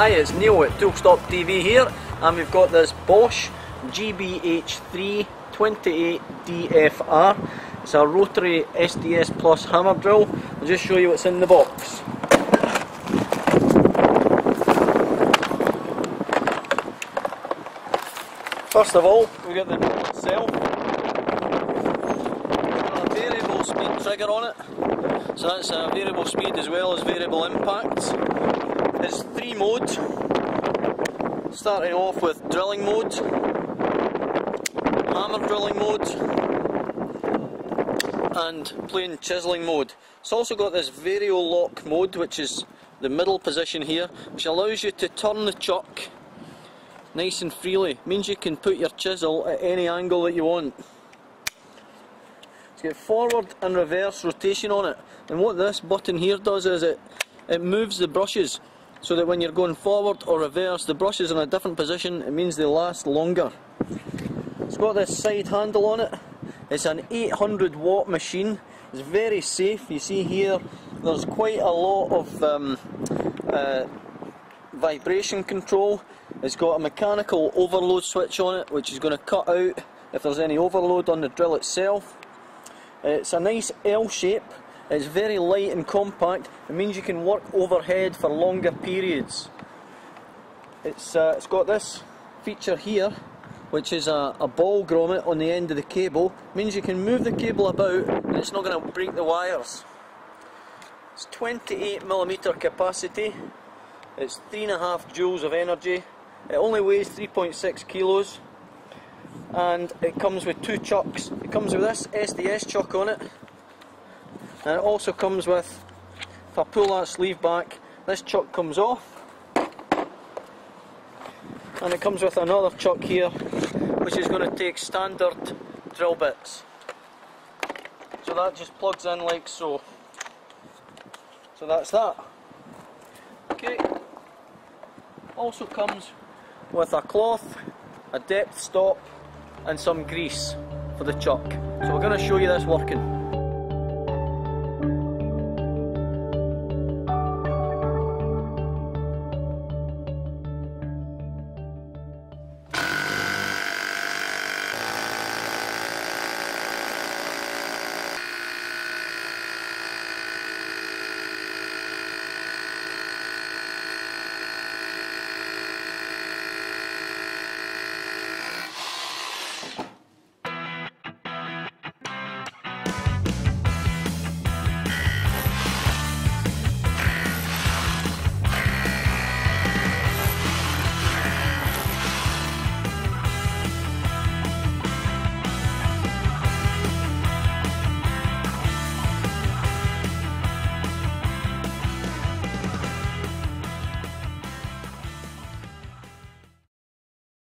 Hi, it's Neil at Tool Stop TV here, and we've got this Bosch GBH3 28 DFR. It's a rotary SDS Plus hammer drill. I'll just show you what's in the box. First of all, we got the drill itself. Got a variable speed trigger on it, so that's a variable speed as well as variable impacts. It's 3 modes, starting off with drilling mode, hammer drilling mode, and plain chiselling mode. It's also got this vario lock mode, which is the middle position here, which allows you to turn the chuck nice and freely. It means you can put your chisel at any angle that you want. It's got forward and reverse rotation on it, and what this button here does is it moves the brushes, so that when you're going forward or reverse, the brush is in a different position. It means they last longer. It's got this side handle on it. It's an 800 watt machine. It's very safe. You see here there's quite a lot of vibration control. It's got a mechanical overload switch on it, which is going to cut out if there's any overload on the drill itself. It's a nice L shape. It's very light and compact. It means you can work overhead for longer periods. It's got this feature here, which is a ball grommet on the end of the cable. It means you can move the cable about and it's not going to break the wires. It's 28mm capacity. It's 3.5 joules of energy. It only weighs 3.6 kilos. And it comes with 2 chucks. It comes with this SDS chuck on it. And it also comes with, if I pull that sleeve back, this chuck comes off, and it comes with another chuck here, which is going to take standard drill bits. So that just plugs in like so. So that's that. Okay. Also comes with a cloth, a depth stop, and some grease for the chuck. So we're going to show you this working.